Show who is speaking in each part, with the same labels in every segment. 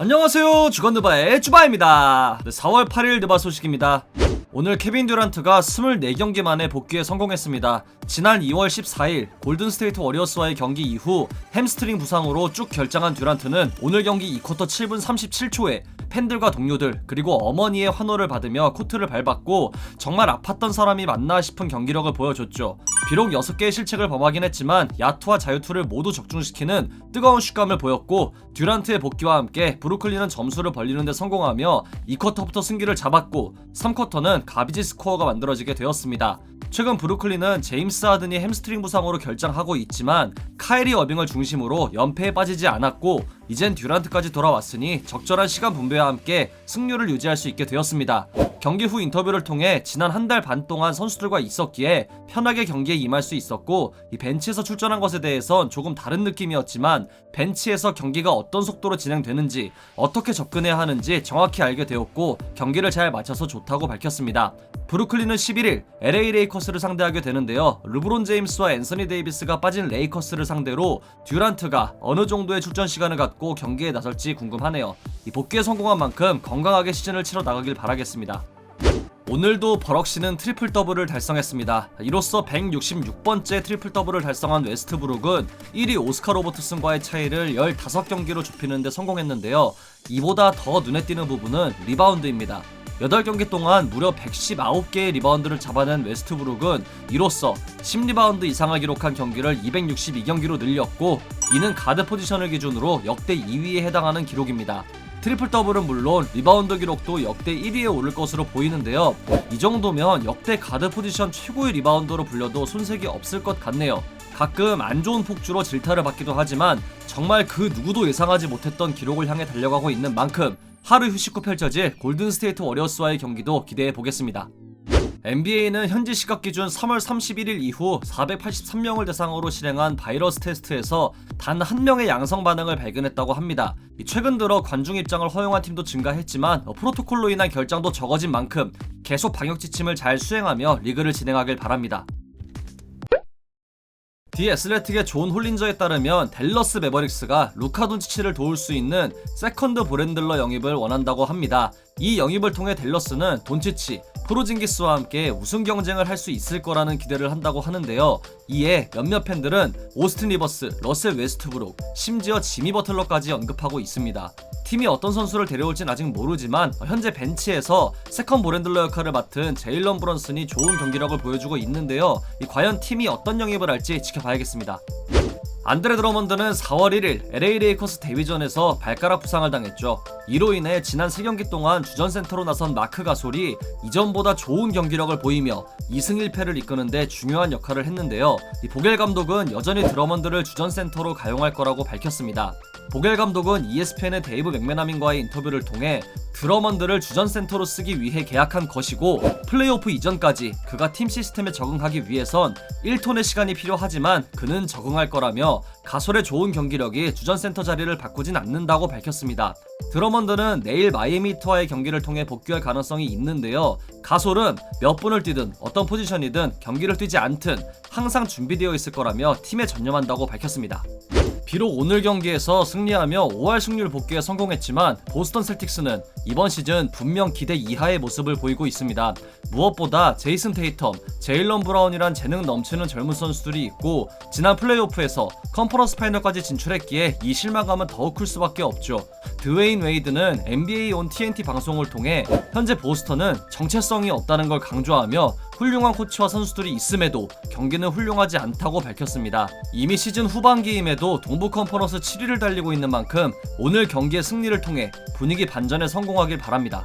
Speaker 1: 안녕하세요, 주간느바의 주바입니다. 4월 8일 느바 소식입니다. 오늘 케빈 듀란트가 24경기 만에 복귀에 성공했습니다. 지난 2월 14일 골든스테이트 워리어스와의 경기 이후 햄스트링 부상으로 쭉 결장한 듀란트는 오늘 경기 2쿼터 7분 37초에 팬들과 동료들 그리고 어머니의 환호를 받으며 코트를 밟았고 정말 아팠던 사람이 맞나 싶은 경기력을 보여줬죠. 비록 6개의 실책을 범하긴 했지만 야투와 자유투를 모두 적중시키는 뜨거운 슛감을 보였고 듀란트의 복귀와 함께 브루클린은 점수를 벌리는 데 성공하며 2쿼터부터 승기를 잡았고 3쿼터는 가비지 스코어가 만들어지게 되었습니다. 최근 브루클린은 제임스 하든이 햄스트링 부상으로 결장하고 있지만 카이리 어빙을 중심으로 연패에 빠지지 않았고 이젠 듀란트까지 돌아왔으니 적절한 시간 분배와 함께 승률을 유지할 수 있게 되었습니다. 경기 후 인터뷰를 통해 지난 한 달 반 동안 선수들과 있었기에 편하게 경기에 임할 수 있었고 이 벤치에서 출전한 것에 대해선 조금 다른 느낌이었지만 벤치에서 경기가 어떤 속도로 진행되는지 어떻게 접근해야 하는지 정확히 알게 되었고 경기를 잘 맞춰서 좋다고 밝혔습니다. 브루클린은 11일 LA 레이커스를 상대하게 되는데요. 르브론 제임스와 앤서니 데이비스가 빠진 레이커스를 상대로 듀란트가 어느 정도의 출전 시간을 갖고 경기에 나설지 궁금하네요. 이 복귀에 성공한 만큼 건강하게 시즌을 치러 나가길 바라겠습니다. 오늘도 버럭시는 트리플 더블을 달성했습니다. 이로써 166번째 트리플 더블을 달성한 웨스트브룩은 1위 오스카 로버트슨과의 차이를 15경기로 좁히는 데 성공했는데요. 이보다 더 눈에 띄는 부분은 리바운드입니다. 8경기 동안 무려 119개의 리바운드를 잡아낸 웨스트브룩은 이로써 10리바운드 이상을 기록한 경기를 262경기로 늘렸고 이는 가드 포지션을 기준으로 역대 2위에 해당하는 기록입니다. 트리플 더블은 물론 리바운드 기록도 역대 1위에 오를 것으로 보이는데요. 이 정도면 역대 가드 포지션 최고의 리바운더로 불려도 손색이 없을 것 같네요. 가끔 안 좋은 폭주로 질타를 받기도 하지만 정말 그 누구도 예상하지 못했던 기록을 향해 달려가고 있는 만큼 하루 휴식 후 펼쳐질 골든스테이트 워리어스와의 경기도 기대해 보겠습니다. NBA는 현지 시각 기준 3월 31일 이후 483명을 대상으로 실행한 바이러스 테스트에서 단 한 명의 양성 반응을 발견했다고 합니다. 최근 들어 관중 입장을 허용한 팀도 증가했지만 프로토콜로 인한 결장도 적어진 만큼 계속 방역 지침을 잘 수행하며 리그를 진행하길 바랍니다. 디 애슬레틱의 존 홀린저에 따르면 댈러스 매버릭스가 루카 돈치치를 도울 수 있는 세컨드 볼핸들러 영입을 원한다고 합니다. 이 영입을 통해 댈러스는 돈치치, 포르징기스와 함께 우승 경쟁을 할 수 있을 거라는 기대를 한다고 하는데요. 이에 몇몇 팬들은 오스틴 리버스, 러셀 웨스트브룩, 심지어 지미 버틀러까지 언급하고 있습니다. 팀이 어떤 선수를 데려올진 아직 모르지만 현재 벤치에서 세컨 볼핸들러 역할을 맡은 제일런 브런슨이 좋은 경기력을 보여주고 있는데요. 과연 팀이 어떤 영입을 할지 지켜봐야겠습니다. 안드레 드러먼드는 4월 1일 LA 레이커스 데뷔전에서 발가락 부상을 당했죠. 이로 인해 지난 3경기 동안 주전센터로 나선 마크 가솔이 이전보다 좋은 경기력을 보이며 2승 1패를 이끄는 데 중요한 역할을 했는데요. 보겔 감독은 여전히 드러먼드를 주전센터로 가용할 거라고 밝혔습니다. 보겔 감독은 ESPN의 데이브 맥메나민과의 인터뷰를 통해 드러먼드를 주전센터로 쓰기 위해 계약한 것이고 플레이오프 이전까지 그가 팀 시스템에 적응하기 위해선 1톤의 시간이 필요하지만 그는 적응할 거라며 가솔의 좋은 경기력이 주전센터 자리를 바꾸진 않는다고 밝혔습니다. 드러먼드는 내일 마이애미 히트와의 경기를 통해 복귀할 가능성이 있는데요. 가솔은 몇 분을 뛰든 어떤 포지션이든 경기를 뛰지 않든 항상 준비되어 있을 거라며 팀에 전념한다고 밝혔습니다. 비록 오늘 경기에서 승리하며 5할 승률 복귀에 성공했지만 보스턴 셀틱스는 이번 시즌 분명 기대 이하의 모습을 보이고 있습니다. 무엇보다 제이슨 테이텀, 제일런 브라운이란 재능 넘치는 젊은 선수들이 있고 지난 플레이오프에서 컨퍼런스 파이널까지 진출했기에 이 실망감은 더욱 클 수밖에 없죠. 드웨인 웨이드는 NBA 온 TNT 방송을 통해 현재 보스턴은 정체성이 없다는 걸 강조하며 훌륭한 코치와 선수들이 있음에도 경기는 훌륭하지 않다고 밝혔습니다. 이미 시즌 후반기임에도 동부 컨퍼런스 7위를 달리고 있는 만큼 오늘 경기의 승리를 통해 분위기 반전에 성공하길 바랍니다.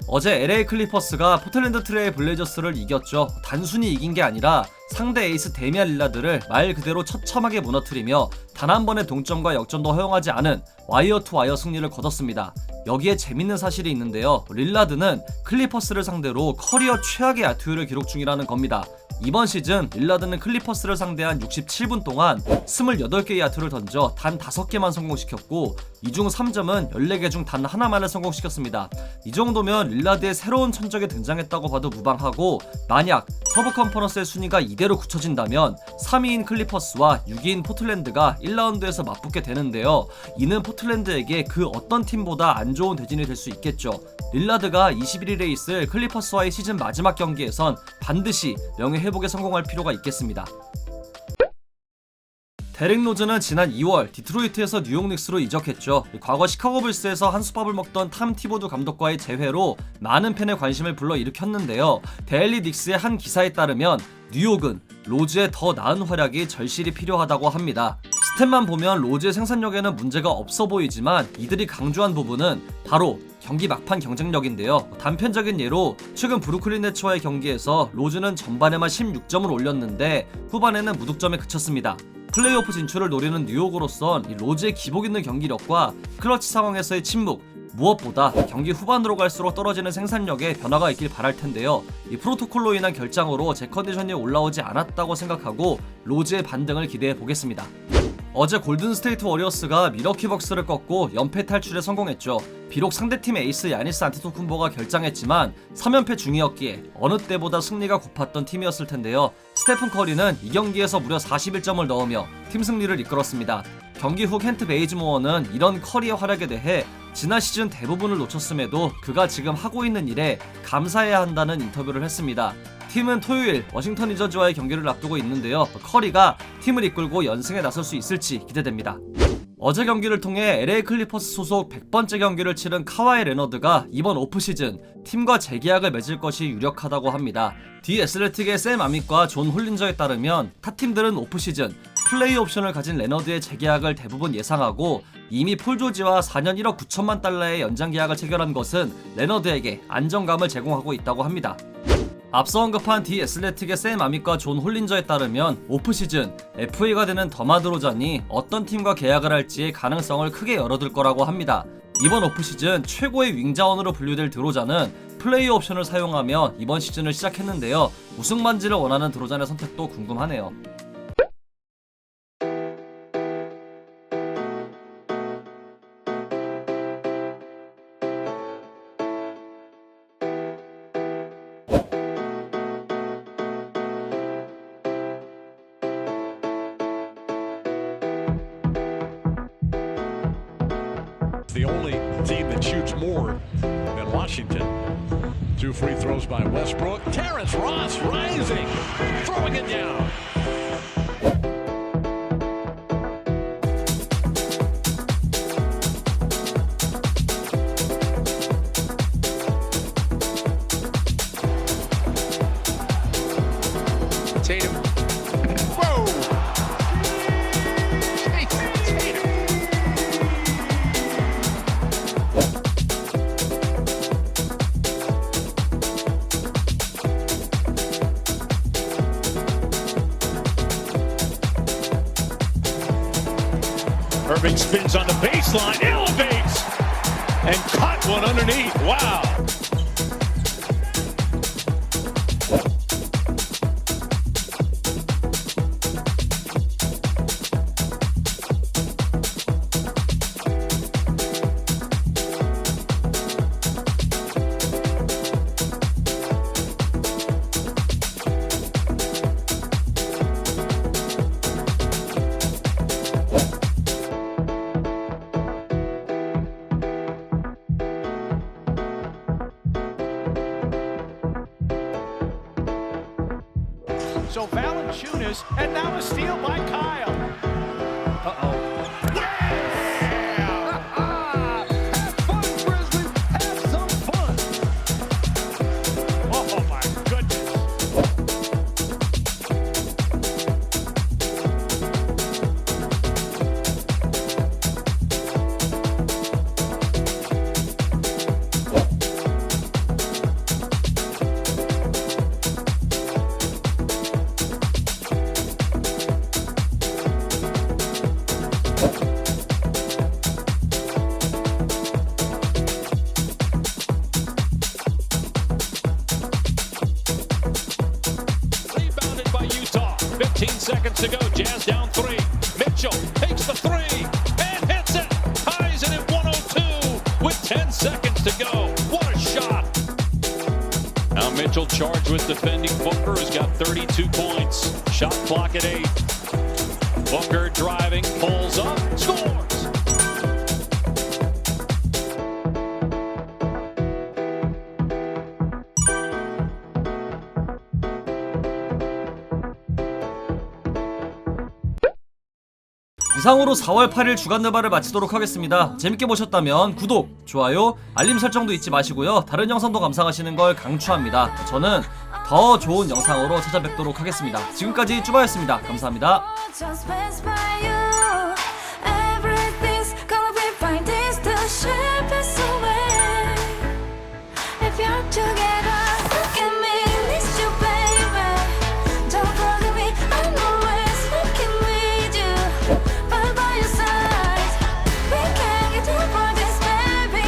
Speaker 1: 어제 LA 클리퍼스가 포틀랜드 트레일 블레이저스를 이겼죠. 단순히 이긴 게 아니라 상대 에이스 데미안 릴라드를 말 그대로 처참하게 무너뜨리며 단 한 번의 동점과 역전도 허용하지 않은 와이어 투 와이어 승리를 거뒀습니다. 여기에 재밌는 사실이 있는데요. 릴라드는 클리퍼스를 상대로 커리어 최악의 야투율을 기록 중이라는 겁니다. 이번 시즌 릴라드는 클리퍼스를 상대한 67분 동안 28개의 야투를 던져 단 5개만 성공시켰고 이 중 3점은 14개 중 단 하나만을 성공시켰습니다. 이 정도면 릴라드의 새로운 천적이 등장했다고 봐도 무방하고, 만약 서부 컨퍼런스의 순위가 이대로 굳혀진다면 3위인 클리퍼스와 6위인 포틀랜드가 1라운드에서 맞붙게 되는데요. 이는 포틀랜드에게 그 어떤 팀보다 안 좋은 대진이 될 수 있겠죠. 릴라드가 21일 레이스 클리퍼스와의 시즌 마지막 경기에선 반드시 명예회복에 성공할 필요가 있겠습니다. 데릭 로즈는 지난 2월 디트로이트에서 뉴욕 닉스로 이적했죠. 과거 시카고 불스에서 한솥밥을 먹던 탐 티보드 감독과의 재회로 많은 팬의 관심을 불러일으켰는데요. 데일리 닉스의 한 기사에 따르면 뉴욕은 로즈의 더 나은 활약이 절실히 필요하다고 합니다. 스탯만 보면 로즈의 생산력에는 문제가 없어 보이지만 이들이 강조한 부분은 바로 경기 막판 경쟁력인데요. 단편적인 예로 최근 브루클린 네츠와의 경기에서 로즈는 전반에만 16점을 올렸는데 후반에는 무득점에 그쳤습니다. 플레이오프 진출을 노리는 뉴욕으로선 이 로즈의 기복 있는 경기력과 클러치 상황에서의 침묵, 무엇보다 경기 후반으로 갈수록 떨어지는 생산력에 변화가 있길 바랄 텐데요. 이 프로토콜로 인한 결장으로 제 컨디션이 올라오지 않았다고 생각하고 로즈의 반등을 기대해 보겠습니다. 어제 골든스테이트 워리어스가 미러키 벅스를 꺾고 연패 탈출에 성공했죠. 비록 상대팀 에이스 야니스 안테토쿤보가 결장했지만 3연패 중이었기에 어느 때보다 승리가 고팠던 팀이었을 텐데요. 스테픈 커리는 이 경기에서 무려 41점을 넣으며 팀 승리를 이끌었습니다. 경기 후 켄트 베이즈모어는 이런 커리의 활약에 대해 지난 시즌 대부분을 놓쳤음에도 그가 지금 하고 있는 일에 감사해야 한다는 인터뷰를 했습니다. 팀은 토요일 워싱턴 위저즈와의 경기를 앞두고 있는데요. 커리가 팀을 이끌고 연승에 나설 수 있을지 기대됩니다. 어제 경기를 통해 LA 클리퍼스 소속 100번째 경기를 치른 카와이 레너드가 이번 오프시즌 팀과 재계약을 맺을 것이 유력하다고 합니다. 디 애슬레틱의 샘 아밋과 존 홀린저에 따르면 타 팀들은 오프시즌 플레이 옵션을 가진 레너드의 재계약을 대부분 예상하고, 이미 폴 조지와 4년 1억 9천만 달러의 연장 계약을 체결한 것은 레너드에게 안정감을 제공하고 있다고 합니다. 앞서 언급한 디 애슬레틱의 샘 아밋과 존 홀린저에 따르면 오프시즌 FA가 되는 더마 드로잔이 어떤 팀과 계약을 할지의 가능성을 크게 열어둘 거라고 합니다. 이번 오프시즌 최고의 윙자원으로 분류될 드로잔은 플레이 옵션을 사용하며 이번 시즌을 시작했는데요. 우승 반지를 원하는 드로잔의 선택도 궁금하네요.
Speaker 2: The only team that shoots more than Washington. 2 free throws by Westbrook. Terrence Ross rising, throwing it down.
Speaker 3: Tatum.
Speaker 2: Whoa! Irving spins on the baseline, elevates, and caught one underneath. Wow.
Speaker 3: So Valanciunas, and now a steal by Kyle. Yeah! Have fun, Grizzlies. Have some fun.
Speaker 2: Oh my goodness. 10 seconds to go. What a shot. Now Mitchell charged with defending Booker, who's got 32 points. Shot clock at 8. Booker driving, pulls up, scores.
Speaker 1: 이상으로 4월 8일 주간 느바를 마치도록 하겠습니다. 재밌게 보셨다면 구독, 좋아요, 알림 설정도 잊지 마시고요. 다른 영상도 감상하시는 걸 강추합니다. 저는 더 좋은 영상으로 찾아뵙도록 하겠습니다. 지금까지 쭈바였습니다. 감사합니다.
Speaker 4: Just pass by you. Everything's gonna be fine. This the ship is away. If you're together, look at me, miss you, baby. Don't forget me, I'm always looking with you. But by your side, we can't get over this, baby.